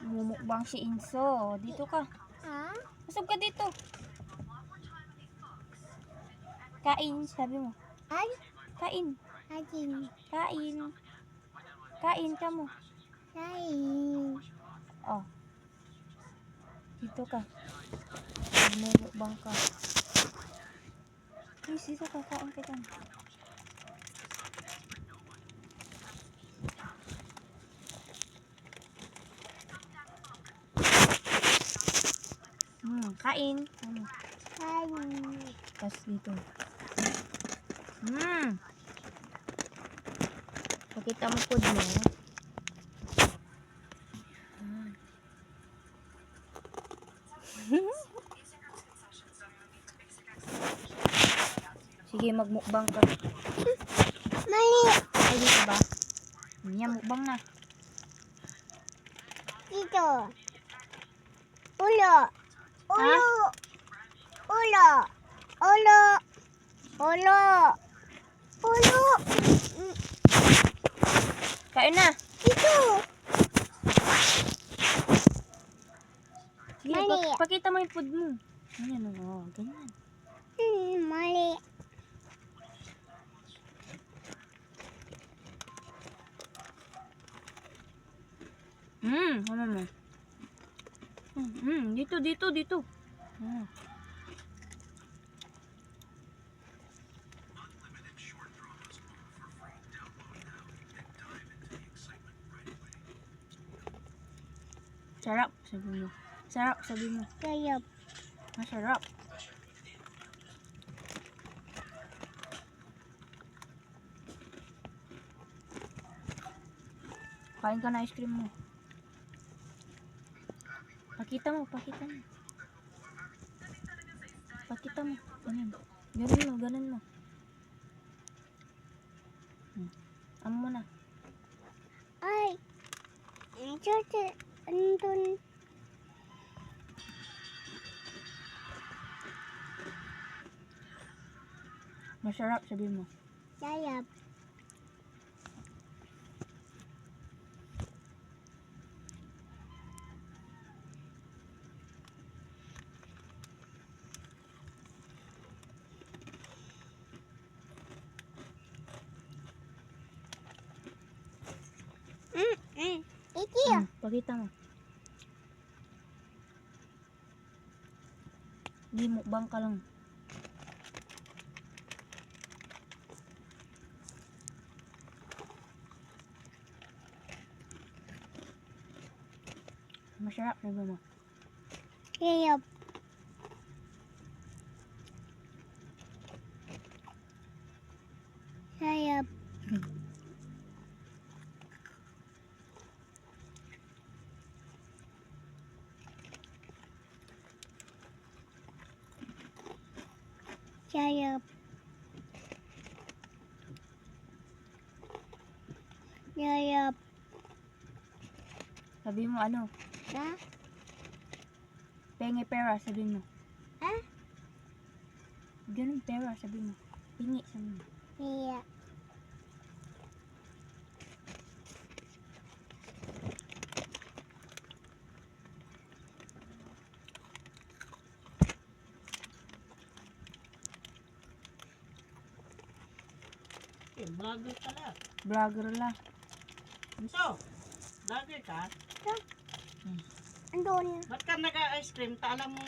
Mumukbang si Inso. Dito ka. Ha? Pasok ka dito. Kain, sabi mo. Ay? Kain. Akin. Kain. Kain ka mo. Kain. Oh. Dito ka. Mumukbang ka. Please, dito ka. Kain ka dyan. Kain. Kain. Tapos dito. Pakita mo food mo. Sige, magmukbang ka. Mali. Ay, dito ba? Yan, mukbang na. Dito. Ulo. Ulo. Ulo. Ulo. Ulo. Ulo. Kain na. Dito. Sige, Mali. pakita mo yung food mo. Ayan, oh, ganyan. Mali. Ano mo? Dito. Sarap, sabi mo. Sarap, sabi mo. Sayap. Masarap. Kain ka na ice cream mo. Pakita mo. Ganun mo. Amo mo na. Ay. Ito. Andun. Masarap, sabi mo. Sayap. Iki. Pakita mo. Hindi, mukbang ka lang. Masarap, sabi mo. Sayap. Sayap. Sayap. Sayap. Sabi mo ano? Ha? Pengi pera, sabi mo. Ha? Ganun pera, sabi mo. Pingi, sabi mo. Iya. Vlogger pala. Vlogger la. So, vlogger ka? Andun. Ba't ka nag-ice cream? Alam mo